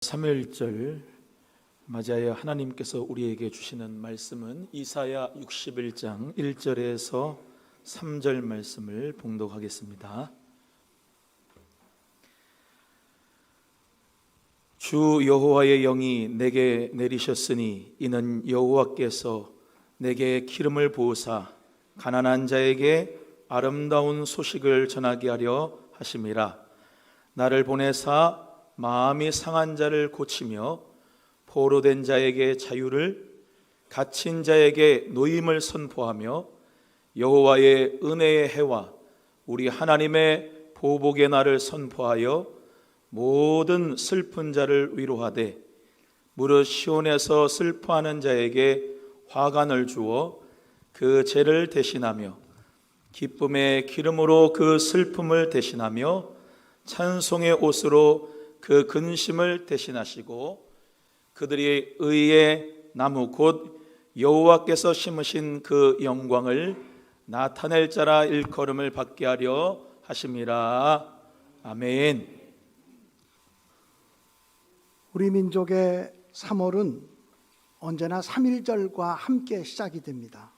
3일절 맞이하여 하나님께서 우리에게 주시는 말씀은 이사야 61장 1절에서 3절 말씀을 봉독하겠습니다. 주 여호와의 영이 내게 내리셨으니 이는 여호와께서 내게 기름을 부으사 가난한 자에게 아름다운 소식을 전하게 하려 하심이라. 나를 보내사 마음이 상한 자를 고치며 포로된 자에게 자유를, 갇힌 자에게 노임을 선포하며 여호와의 은혜의 해와 우리 하나님의 보복의 날을 선포하여 모든 슬픈 자를 위로하되 무릇 시온에서 슬퍼하는 자에게 화관을 주어 그 죄를 대신하며 기쁨의 기름으로 그 슬픔을 대신하며 찬송의 옷으로 그 근심을 대신하시고 그들이 의의 나무 곧 여호와께서 심으신 그 영광을 나타낼 자라 일컬음을 받게 하려 하심이라. 아멘. 우리 민족의 3월은 언제나 3.1절과 함께 시작이 됩니다.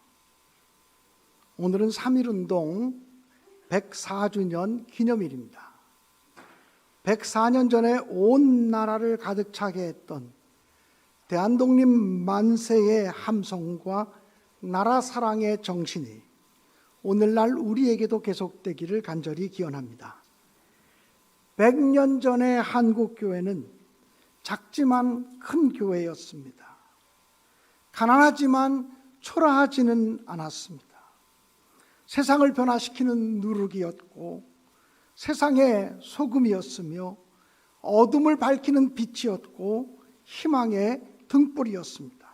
오늘은 3.1운동 104주년 기념일입니다. 104년 전에 온 나라를 가득 차게 했던 대한독립 만세의 함성과 나라 사랑의 정신이 오늘날 우리에게도 계속되기를 간절히 기원합니다. 100년 전의 한국교회는 작지만 큰 교회였습니다. 가난하지만 초라하지는 않았습니다. 세상을 변화시키는 누룩이었고 세상의 소금이었으며 어둠을 밝히는 빛이었고 희망의 등불이었습니다.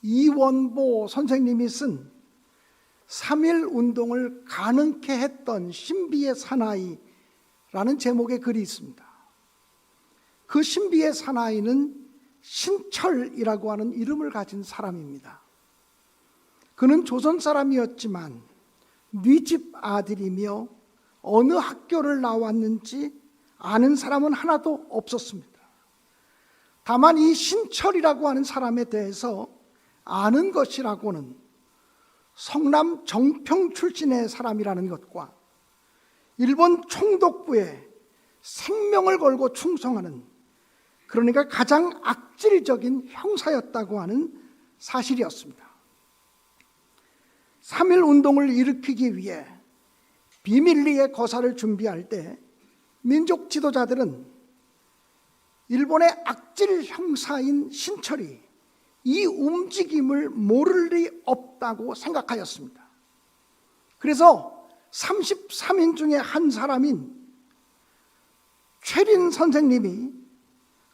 이원보 선생님이 쓴 3.1운동을 가능케 했던 신비의 사나이라는 제목의 글이 있습니다. 그 신비의 사나이는 신철이라고 하는 이름을 가진 사람입니다. 그는 조선 사람이었지만 뉘집 아들이며 어느 학교를 나왔는지 아는 사람은 하나도 없었습니다. 다만 이 신철이라고 하는 사람에 대해서 아는 것이라고는 성남 정평 출신의 사람이라는 것과 일본 총독부에 생명을 걸고 충성하는, 그러니까 가장 악질적인 형사였다고 하는 사실이었습니다. 3.1운동을 일으키기 위해 비밀리에 거사를 준비할 때 민족 지도자들은 일본의 악질 형사인 신철이 이 움직임을 모를 리 없다고 생각하였습니다. 그래서 33인 중에 한 사람인 최린 선생님이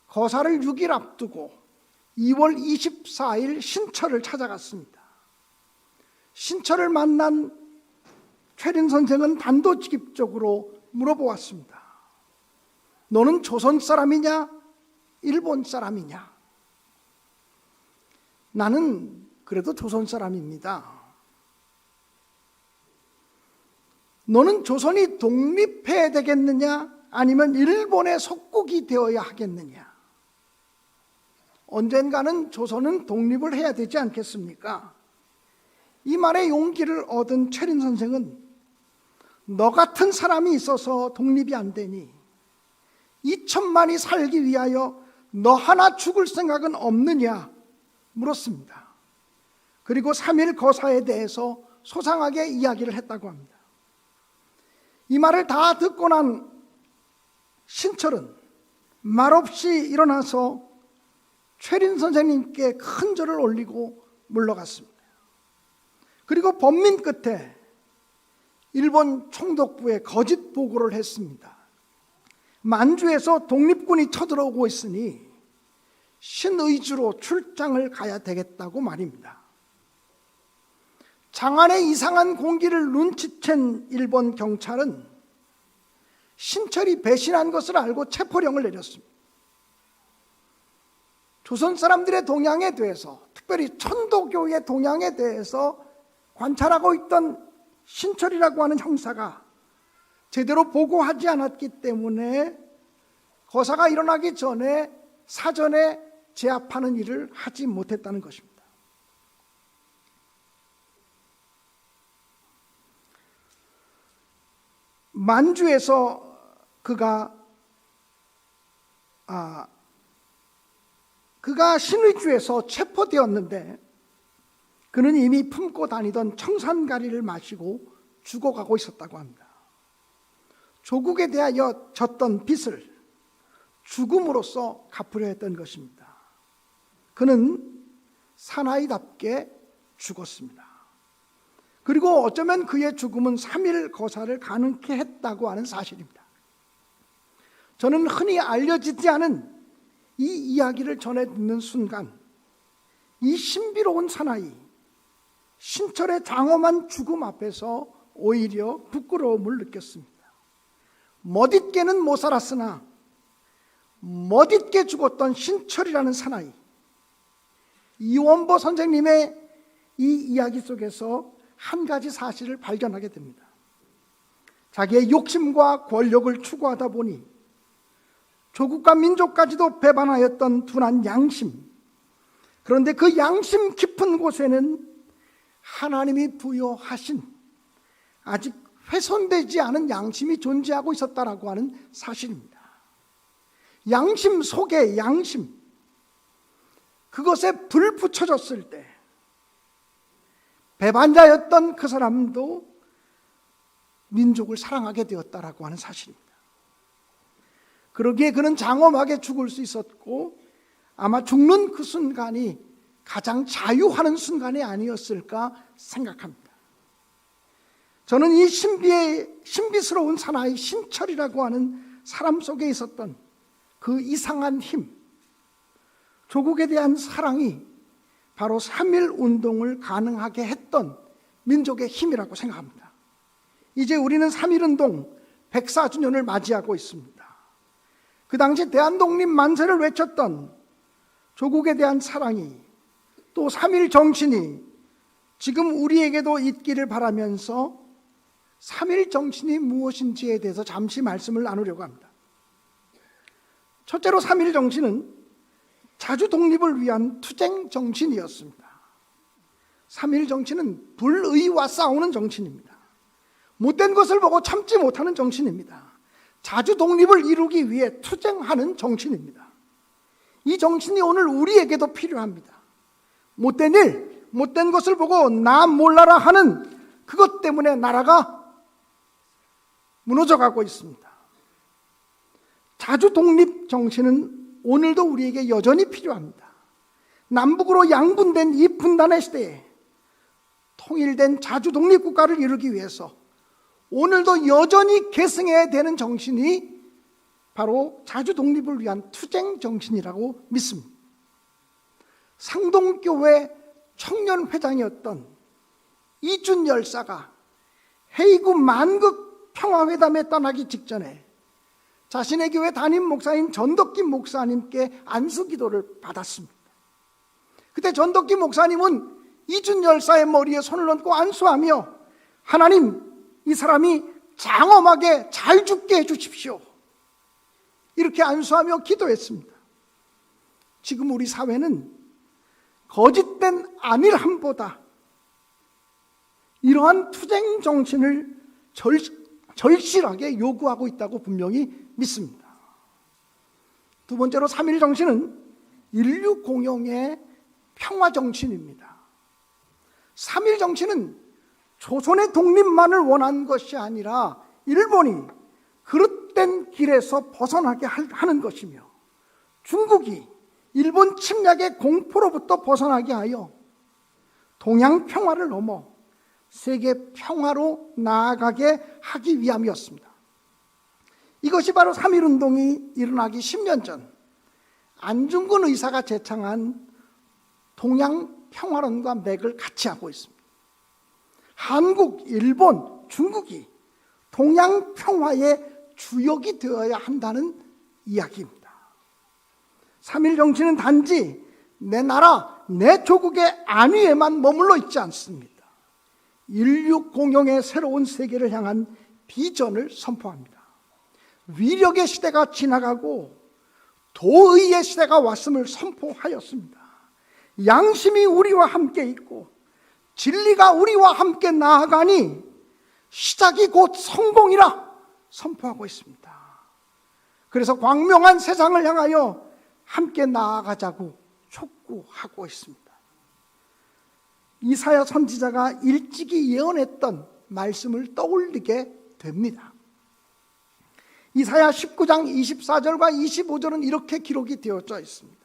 거사를 6일 앞두고 2월 24일 신철을 찾아갔습니다. 신철을 만난 최린 선생은 단도직입적으로 물어보았습니다. 너는 조선 사람이냐? 일본 사람이냐? 나는 그래도 조선 사람입니다. 너는 조선이 독립해야 되겠느냐? 아니면 일본의 속국이 되어야 하겠느냐? 언젠가는 조선은 독립을 해야 되지 않겠습니까? 이 말에 용기를 얻은 최린 선생은 너 같은 사람이 있어서 독립이 안 되니 2천만이 살기 위하여 너 하나 죽을 생각은 없느냐 물었습니다. 그리고 3.1 거사에 대해서 소상하게 이야기를 했다고 합니다. 이 말을 다 듣고 난 신철은 말없이 일어나서 최린 선생님께 큰 절을 올리고 물러갔습니다. 그리고 번민 끝에 일본 총독부에 거짓 보고를 했습니다. 만주에서 독립군이 쳐들어오고 있으니 신의주로 출장을 가야 되겠다고 말입니다. 장안의 이상한 공기를 눈치챈 일본 경찰은 신철이 배신한 것을 알고 체포령을 내렸습니다. 조선 사람들의 동향에 대해서, 특별히 천도교의 동향에 대해서 관찰하고 있던 신철이라고 하는 형사가 제대로 보고하지 않았기 때문에 거사가 일어나기 전에 사전에 제압하는 일을 하지 못했다는 것입니다. 만주에서 그가 신의주에서 체포되었는데 그는 이미 품고 다니던 청산가리를 마시고 죽어가고 있었다고 합니다. 조국에 대하여 졌던 빚을 죽음으로써 갚으려 했던 것입니다. 그는 사나이답게 죽었습니다. 그리고 어쩌면 그의 죽음은 3일 거사를 가능케 했다고 하는 사실입니다. 저는 흔히 알려지지 않은 이 이야기를 전해 듣는 순간 이 신비로운 사나이, 신철의 장엄한 죽음 앞에서 오히려 부끄러움을 느꼈습니다. 멋있게는 못 살았으나 멋있게 죽었던 신철이라는 사나이, 이원보 선생님의 이 이야기 속에서 한 가지 사실을 발견하게 됩니다. 자기의 욕심과 권력을 추구하다 보니 조국과 민족까지도 배반하였던 둔한 양심, 그런데 그 양심 깊은 곳에는 하나님이 부여하신 아직 훼손되지 않은 양심이 존재하고 있었다라고 하는 사실입니다. 양심 속에 양심, 그것에 불 붙여졌을 때 배반자였던 그 사람도 민족을 사랑하게 되었다라고 하는 사실입니다. 그러기에 그는 장엄하게 죽을 수 있었고 아마 죽는 그 순간이 가장 자유하는 순간이 아니었을까 생각합니다. 저는 이 신비스러운 사나이 신철이라고 하는 사람 속에 있었던 그 이상한 힘, 조국에 대한 사랑이 바로 3.1 운동을 가능하게 했던 민족의 힘이라고 생각합니다. 이제 우리는 3.1 운동 104주년을 맞이하고 있습니다. 그 당시 대한독립 만세를 외쳤던 조국에 대한 사랑이, 또 3.1 정신이 지금 우리에게도 있기를 바라면서 3.1 정신이 무엇인지에 대해서 잠시 말씀을 나누려고 합니다. 첫째로 3.1 정신은 자주 독립을 위한 투쟁 정신이었습니다. 3.1 정신은 불의와 싸우는 정신입니다. 못된 것을 보고 참지 못하는 정신입니다. 자주 독립을 이루기 위해 투쟁하는 정신입니다. 이 정신이 오늘 우리에게도 필요합니다. 못된 일, 못된 것을 보고 나 몰라라 하는 그것 때문에 나라가 무너져가고 있습니다. 자주 독립 정신은 오늘도 우리에게 여전히 필요합니다. 남북으로 양분된 이 분단의 시대에 통일된 자주 독립 국가를 이루기 위해서 오늘도 여전히 계승해야 되는 정신이 바로 자주 독립을 위한 투쟁 정신이라고 믿습니다. 상동교회 청년회장이었던 이준 열사가 헤이구 만극 평화회담에 떠나기 직전에 자신의 교회 담임 목사인 전덕기 목사님께 안수기도를 받았습니다. 그때 전덕기 목사님은 이준 열사의 머리에 손을 얹고 안수하며, 하나님, 이 사람이 장엄하게 잘 죽게 해주십시오, 이렇게 안수하며 기도했습니다. 지금 우리 사회는 거짓된 안일함보다 이러한 투쟁 정신을 절실하게 요구하고 있다고 분명히 믿습니다. 두 번째로 3.1 정신은 인류 공용의 평화 정신입니다. 3.1 정신은 조선의 독립만을 원한 것이 아니라 일본이 그릇된 길에서 벗어나게 하는 것이며, 중국이 일본 침략의 공포로부터 벗어나게 하여 동양 평화를 넘어 세계 평화로 나아가게 하기 위함이었습니다. 이것이 바로 3.1 운동이 일어나기 10년 전 안중근 의사가 제창한 동양 평화론과 맥을 같이 하고 있습니다. 한국, 일본, 중국이 동양 평화의 주역이 되어야 한다는 이야기입니다. 3.1 정신은 단지 내 나라, 내 조국의 안위에만 머물러 있지 않습니다. 인류 공용의 새로운 세계를 향한 비전을 선포합니다. 위력의 시대가 지나가고 도의의 시대가 왔음을 선포하였습니다. 양심이 우리와 함께 있고 진리가 우리와 함께 나아가니 시작이 곧 성공이라 선포하고 있습니다. 그래서 광명한 세상을 향하여 함께 나아가자고 촉구하고 있습니다. 이사야 선지자가 일찍이 예언했던 말씀을 떠올리게 됩니다. 이사야 19장 24절과 25절은 이렇게 기록이 되어져 있습니다.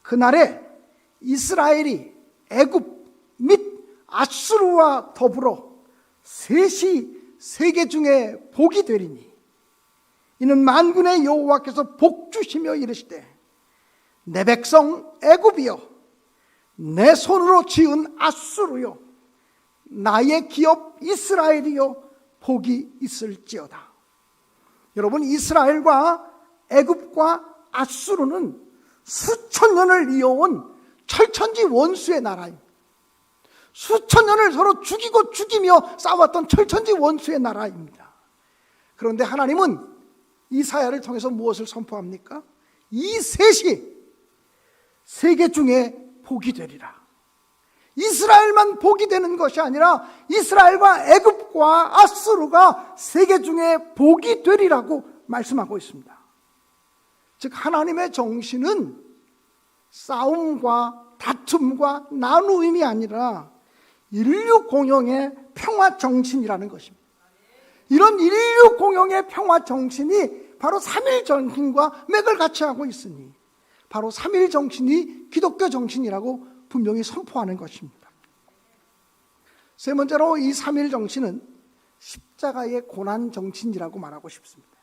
그날에 이스라엘이 애굽 및 아수르와 더불어 셋이 세계 중에 복이 되리니 이는 만군의 여호와께서 복 주시며 이르시되 내 백성 애굽이여 내 손으로 지은 아수르요 나의 기업 이스라엘이여 복이 있을지어다. 여러분, 이스라엘과 애굽과 아수르는 수천 년을 이어온 철천지 원수의 나라입니다. 수천 년을 서로 죽이고 죽이며 싸웠던 철천지 원수의 나라입니다. 그런데 하나님은 이사야를 통해서 무엇을 선포합니까? 이 셋이 세계 중에 복이 되리라. 이스라엘만 복이 되는 것이 아니라 이스라엘과 애굽과 아수르가 세계 중에 복이 되리라고 말씀하고 있습니다. 즉 하나님의 정신은 싸움과 다툼과 나누임이 아니라 인류 공용의 평화 정신이라는 것입니다. 이런 인류 공용의 평화 정신이 바로 삼일 정신과 맥을 같이 하고 있으니 바로 삼일 정신이 기독교 정신이라고 분명히 선포하는 것입니다. 세 번째로 이 삼일 정신은 십자가의 고난 정신이라고 말하고 싶습니다.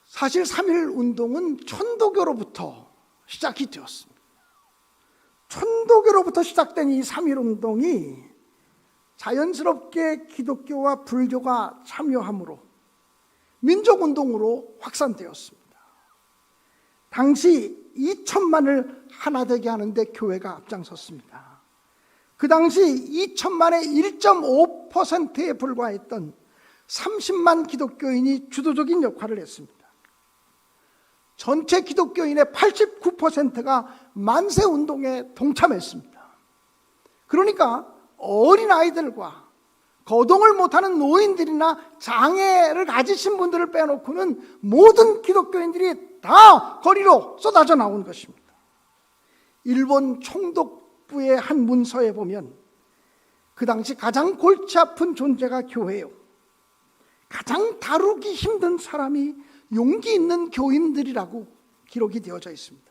사실 삼일 운동은 천도교로부터 시작이 되었습니다. 천도교로부터 시작된 이 삼일 운동이 자연스럽게 기독교와 불교가 참여함으로 민족운동으로 확산되었습니다. 당시 2천만을 하나 되게 하는데 교회가 앞장섰습니다. 그 당시 2천만의 1.5%에 불과했던 30만 기독교인이 주도적인 역할을 했습니다. 전체 기독교인의 89%가 만세운동에 동참했습니다. 그러니까 어린아이들과 거동을 못하는 노인들이나 장애를 가지신 분들을 빼놓고는 모든 기독교인들이 다 거리로 쏟아져 나온 것입니다. 일본 총독부의 한 문서에 보면 그 당시 가장 골치 아픈 존재가 교회요, 가장 다루기 힘든 사람이 용기 있는 교인들이라고 기록이 되어져 있습니다.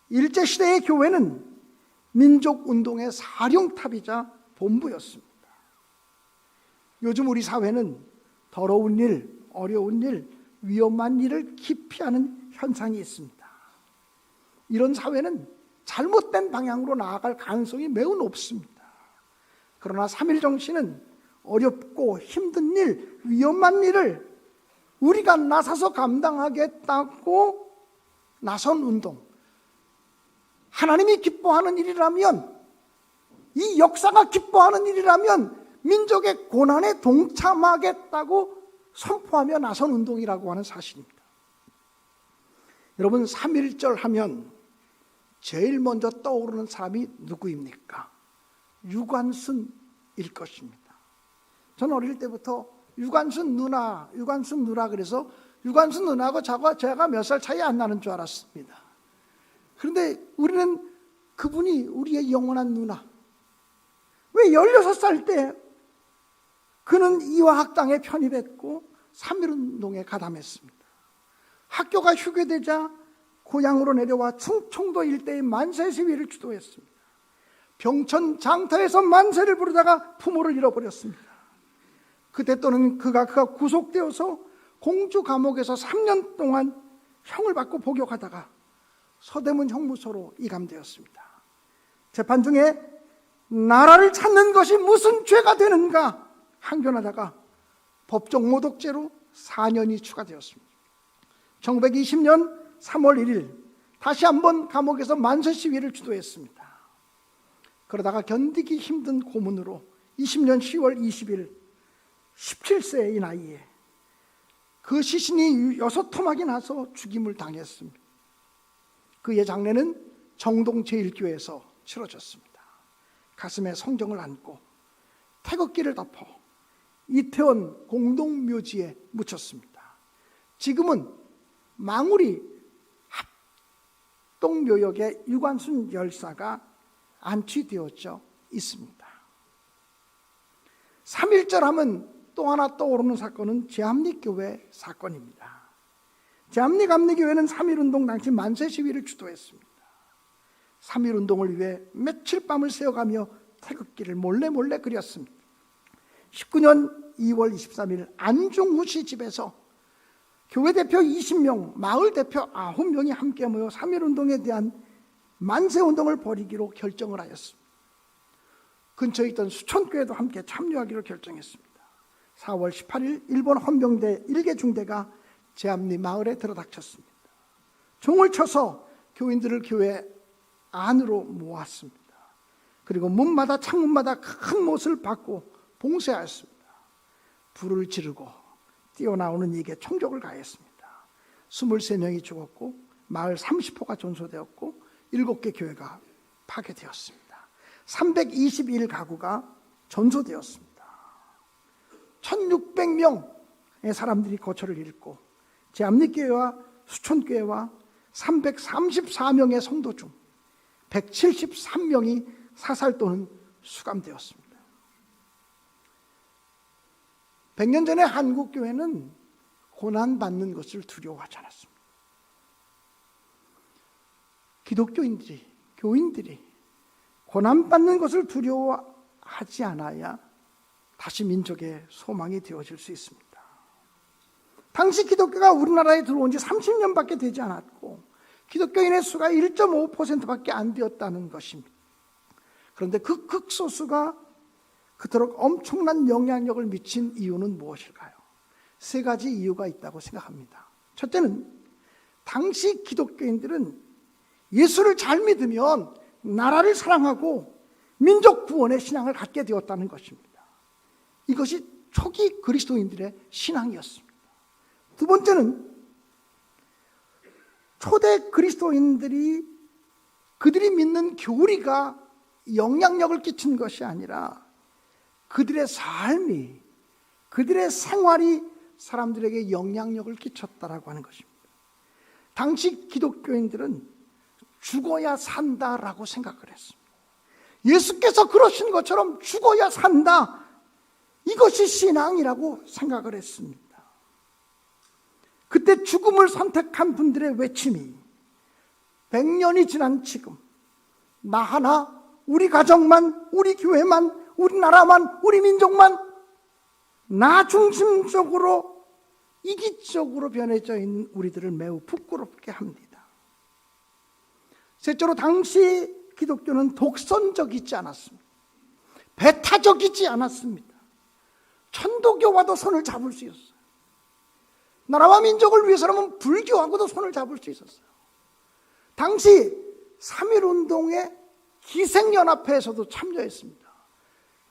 일제시대의 교회는 민족운동의 사령탑이자 본부였습니다. 요즘 우리 사회는 더러운 일, 어려운 일, 위험한 일을 기피하는 현상이 있습니다. 이런 사회는 잘못된 방향으로 나아갈 가능성이 매우 높습니다. 그러나 삼일정신은 어렵고 힘든 일, 위험한 일을 우리가 나서서 감당하겠다고 나선 운동, 하나님이 기뻐하는 일이라면, 이 역사가 기뻐하는 일이라면 민족의 고난에 동참하겠다고 선포하며 나선 운동이라고 하는 사실입니다. 여러분, 3.1절 하면 제일 먼저 떠오르는 사람이 누구입니까? 유관순일 것입니다. 저는 어릴 때부터 유관순 누나 그래서 유관순 누나하고 제가 몇 살 차이 안 나는 줄 알았습니다. 그런데 우리는 그분이 우리의 영원한 누나. 왜 16살 때 그는 이화학당에 편입했고 3.1운동에 가담했습니다. 학교가 휴교되자 고향으로 내려와 충청도 일대의 만세 시위를 주도했습니다. 병천 장터에서 만세를 부르다가 부모를 잃어버렸습니다. 그때 또는 그가 구속되어서 공주 감옥에서 3년 동안 형을 받고 복역하다가 서대문 형무소로 이감되었습니다. 재판 중에 나라를 찾는 것이 무슨 죄가 되는가 항변하다가 법정 모독죄로 4년이 추가되었습니다. 1920년 3월 1일 다시 한번 감옥에서 만세 시위를 주도했습니다. 그러다가 견디기 힘든 고문으로 20년 10월 20일 17세의 나이에 그 시신이 6토막이 나서 죽임을 당했습니다. 그의 장례는 정동제일교회에서 치러졌습니다. 가슴에 성경을 안고 태극기를 덮어 이태원 공동묘지에 묻혔습니다. 지금은 망우리 합동묘역에 유관순 열사가 안치되어져 있습니다. 3.1절 하면 또 하나 떠오르는 사건은 제합리교회 사건입니다. 제합리감리교회는 3.1운동 당시 만세 시위를 주도했습니다. 3.1운동을 위해 며칠 밤을 새워가며 태극기를 몰래 그렸습니다. 19년 2월 23일 안중후 씨 집에서 교회 대표 20명, 마을 대표 9명이 함께 모여 3.1운동에 대한 만세운동을 벌이기로 결정을 하였습니다. 근처에 있던 수천교회도 함께 참여하기로 결정했습니다. 4월 18일 일본 헌병대 1개 중대가 제합리 마을에 들어닥쳤습니다. 종을 쳐서 교인들을 교회 안으로 모았습니다. 그리고 문마다 창문마다 큰 못을 박고 봉쇄하였습니다. 불을 지르고 뛰어나오는 이에게 총격을 가했습니다. 23명이 죽었고 마을 30호가 전소되었고 7개 교회가 파괴되었습니다. 321가구가 전소되었습니다. 1600명의 사람들이 거처를 잃고 제합리교회와 수천교회와 334명의 성도 중 173명이 사살 또는 수감되었습니다. 100년 전에 한국교회는 고난받는 것을 두려워하지 않았습니다. 기독교인들이, 교인들이 고난받는 것을 두려워하지 않아야 다시 민족의 소망이 되어질 수 있습니다. 당시 기독교가 우리나라에 들어온 지 30년밖에 되지 않았고 기독교인의 수가 1.5%밖에 안 되었다는 것입니다. 그런데 그 극소수가 그토록 엄청난 영향력을 미친 이유는 무엇일까요? 3가지 이유가 있다고 생각합니다. 첫째는 당시 기독교인들은 예수를 잘 믿으면 나라를 사랑하고 민족 구원의 신앙을 갖게 되었다는 것입니다. 이것이 초기 그리스도인들의 신앙이었습니다. 두 번째는 초대 그리스도인들이 그들이 믿는 교리가 영향력을 끼친 것이 아니라 그들의 삶이, 그들의 생활이 사람들에게 영향력을 끼쳤다라고 하는 것입니다. 당시 기독교인들은 죽어야 산다라고 생각을 했습니다. 예수께서 그러신 것처럼 죽어야 산다, 이것이 신앙이라고 생각을 했습니다. 그때 죽음을 선택한 분들의 외침이 100년이 지난 지금 나 하나, 우리 가정만, 우리 교회만, 우리 나라만, 우리 민족만 나 중심적으로 이기적으로 변해져 있는 우리들을 매우 부끄럽게 합니다. 셋째로 당시 기독교는 독선적이지 않았습니다. 배타적이지 않았습니다. 천도교와도 손을 잡을 수 있었어요. 나라와 민족을 위해서라면 불교하고도 손을 잡을 수 있었어요. 당시 3.1운동의 기생연합회에서도 참여했습니다.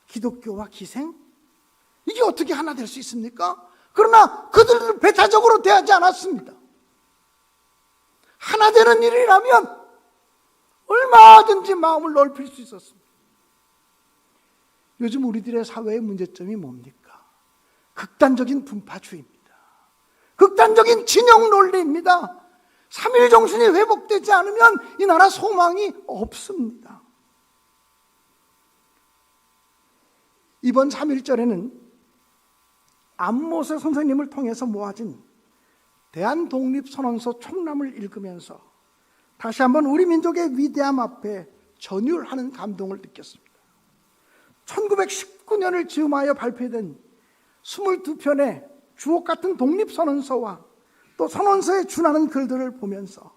기독교와 기생? 이게 어떻게 하나 될 수 있습니까? 그러나 그들은 배타적으로 대하지 않았습니다. 하나 되는 일이라면 얼마든지 마음을 넓힐 수 있었습니다. 요즘 우리들의 사회의 문제점이 뭡니까? 극단적인 분파주의입니다. 극단적인 진영 논리입니다. 3.1 정신이 회복되지 않으면 이 나라 소망이 없습니다. 이번 3.1절에는 안모세 선생님을 통해서 모아진 대한독립선언서 총람을 읽으면서 다시 한번 우리 민족의 위대함 앞에 전율하는 감동을 느꼈습니다. 1919년을 즈음하여 발표된 22편의 주옥 같은 독립선언서와 또 선언서에 준하는 글들을 보면서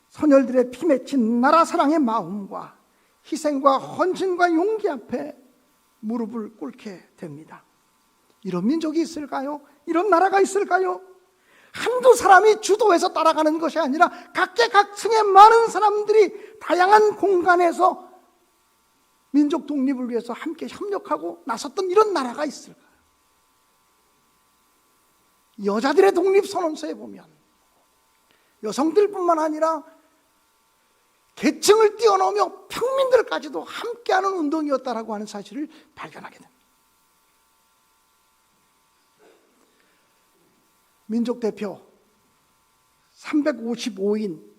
선열들의 피 맺힌 나라 사랑의 마음과 희생과 헌신과 용기 앞에 무릎을 꿇게 됩니다. 이런 민족이 있을까요? 이런 나라가 있을까요? 한두 사람이 주도해서 따라가는 것이 아니라 각계각층의 많은 사람들이 다양한 공간에서 민족 독립을 위해서 함께 협력하고 나섰던 이런 나라가 있을까요? 여자들의 독립선언서에 보면 여성들뿐만 아니라 계층을 뛰어넘어 평민들까지도 함께하는 운동이었다라고 하는 사실을 발견하게 됩니다. 민족대표 355인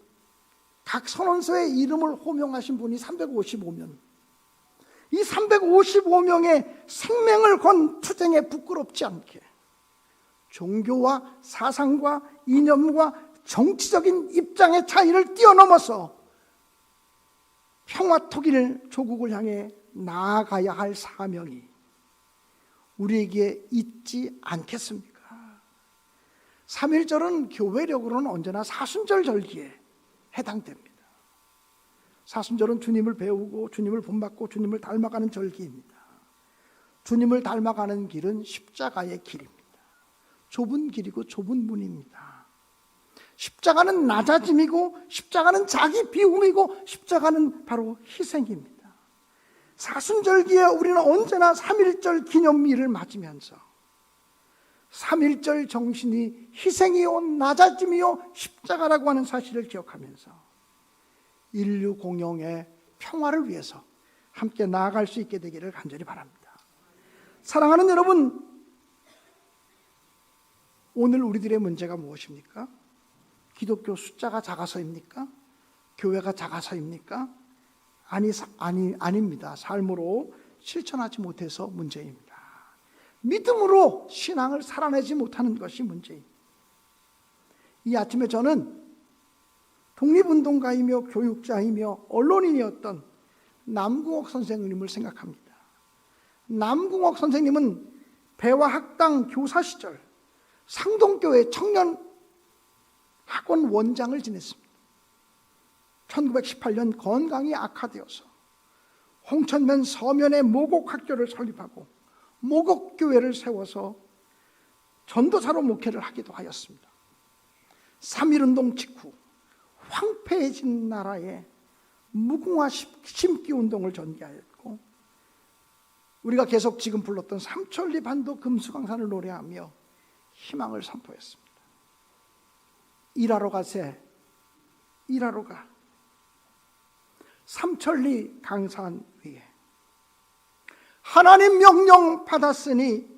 각 선언서에 이름을 호명하신 분이 355명, 이 355명의 생명을 건 투쟁에 부끄럽지 않게 종교와 사상과 이념과 정치적인 입장의 차이를 뛰어넘어서 평화통일 조국을 향해 나아가야 할 사명이 우리에게 있지 않겠습니까? 3.1절은 교회력으로는 언제나 사순절 절기에 해당됩니다. 사순절은 주님을 배우고 주님을 본받고 주님을 닮아가는 절기입니다. 주님을 닮아가는 길은 십자가의 길입니다. 좁은 길이고 좁은 문입니다. 십자가는 낮아짐이고 십자가는 자기 비움이고 십자가는 바로 희생입니다. 사순절기에 우리는 언제나 3.1절 기념일을 맞으면서 3.1절 정신이 희생이요 낮아짐이요 십자가라고 하는 사실을 기억하면서 인류 공영의 평화를 위해서 함께 나아갈 수 있게 되기를 간절히 바랍니다. 사랑하는 여러분, 오늘 우리들의 문제가 무엇입니까? 기독교 숫자가 작아서입니까? 교회가 작아서입니까? 아닙니다. 삶으로 실천하지 못해서 문제입니다. 믿음으로 신앙을 살아내지 못하는 것이 문제입니다. 이 아침에 저는 독립운동가이며 교육자이며 언론인이었던 남궁옥 선생님을 생각합니다. 남궁옥 선생님은 배화학당 교사 시절 상동교회 청년 학원 원장을 지냈습니다. 1918년 건강이 악화되어서 홍천면 서면에 모곡학교를 설립하고 모곡교회를 세워서 전도사로 목회를 하기도 하였습니다. 3.1운동 직후 황폐해진 나라에 무궁화 심기 운동을 전개하였고, 우리가 계속 지금 불렀던 삼천리 반도 금수강산을 노래하며 희망을 선포했습니다. 일하러 가세, 일하러 가. 삼천리 강산 위에 하나님 명령 받았으니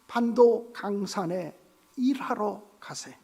반도 강산에 일하러 가세.